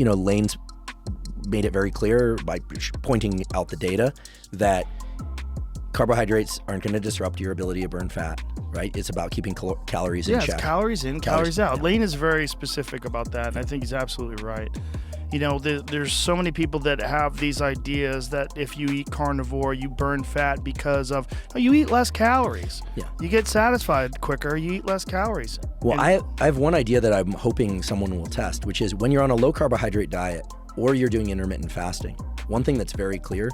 Lane's made it very clear by pointing out the data that carbohydrates aren't going to disrupt your ability to burn fat, right? It's about keeping calories in check. Yeah, it's calories in, calories out. Yeah. Lane is very specific about that, and I think he's absolutely right. There's so many people that have these ideas that if you eat carnivore, you burn fat because of, you eat less calories. Yeah. You get satisfied quicker, you eat less calories. Well, I have one idea that I'm hoping someone will test, which is when you're on a low carbohydrate diet or you're doing intermittent fasting, one thing that's very clear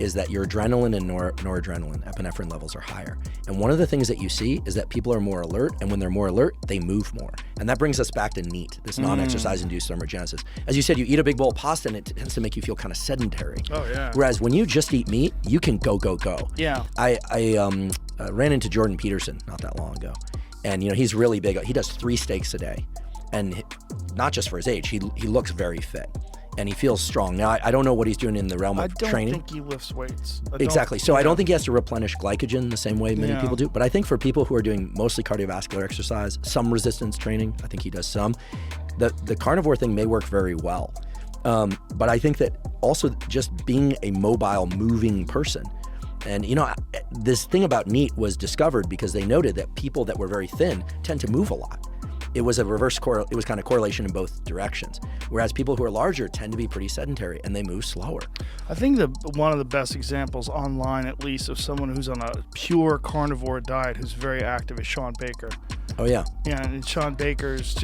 is that your adrenaline and noradrenaline, epinephrine levels are higher. And one of the things that you see is that people are more alert, and when they're more alert, they move more. And that brings us back to NEAT, this non-exercise induced thermogenesis. As you said, you eat a big bowl of pasta and it tends to make you feel kind of sedentary. Oh, yeah. Whereas when you just eat meat, you can go. Yeah. I ran into Jordan Peterson not that long ago. And he's really big. He does 3 steaks a day. And not just for his age, he looks very fit. And he feels strong. Now, I don't know what he's doing in the realm of training. I don't think he lifts weights. Exactly. So I don't think he has to replenish glycogen the same way many people do. But I think for people who are doing mostly cardiovascular exercise, some resistance training, I think he does some, the carnivore thing may work very well. But I think that also just being a mobile, moving person. And this thing about NEAT was discovered because they noted that people that were very thin tend to move a lot. It was a reverse it was kind of correlation in both directions. Whereas people who are larger tend to be pretty sedentary and they move slower. I think one of the best examples online, at least, of someone who's on a pure carnivore diet who's very active is Sean Baker. Oh, yeah. Yeah, and Sean Baker's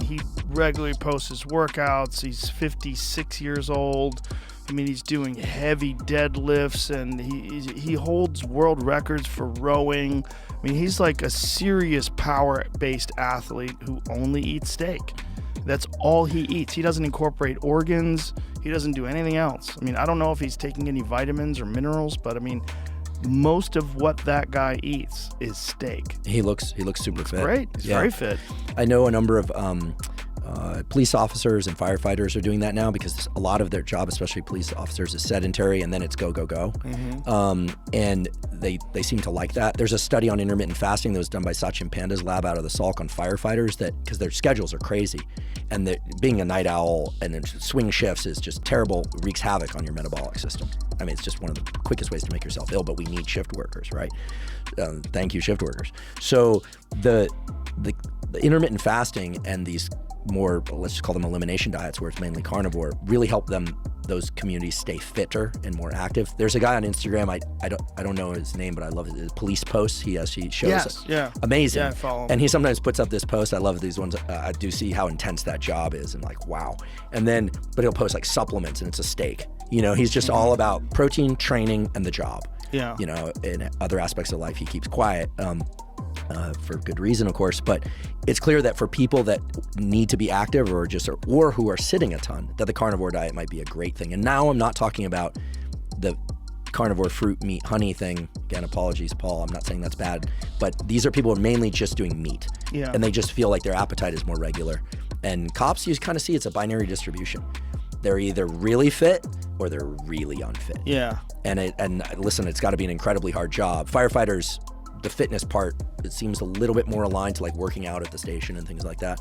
he regularly posts his workouts. He's 56 years old. He's doing heavy deadlifts, and he holds world records for rowing. He's like a serious power-based athlete who only eats steak. That's all he eats. He doesn't incorporate organs. He doesn't do anything else. I don't know if he's taking any vitamins or minerals, but most of what that guy eats is steak. He looks super fit. Great. He's very fit. I know a number of police officers and firefighters are doing that now because a lot of their job, especially police officers, is sedentary, and then it's go. Mm-hmm. And they seem to like that. There's a study on intermittent fasting that was done by Sachin Panda's lab out of the Salk on firefighters because their schedules are crazy, and being a night owl and then swing shifts is just terrible, wreaks havoc on your metabolic system. It's just one of the quickest ways to make yourself ill, but we need shift workers, right? Thank you, shift workers. So the intermittent fasting and these more, let's just call them elimination diets where it's mainly carnivore, really help those communities stay fitter and more active. There's a guy on Instagram, I don't know his name, but I love his police posts. He shows amazing. Yeah, I follow him. And he sometimes puts up this post. I love these ones. I do see how intense that job is and wow. And then, but he'll post supplements and it's a steak. He's just all about protein, training, and the job. Yeah. In other aspects of life, he keeps quiet. For good reason, of course, but it's clear that for people that need to be active or who are sitting a ton, that the carnivore diet might be a great thing. And now I'm not talking about the carnivore fruit, meat, honey thing. Again, apologies, Paul. I'm not saying that's bad, but these are people who are mainly just doing meat, and they just feel like their appetite is more regular. And cops, you kind of see it's a binary distribution. They're either really fit or they're really unfit. Yeah. And listen, it's got to be an incredibly hard job. Firefighters, the fitness part, it seems a little bit more aligned to working out at the station and things like that.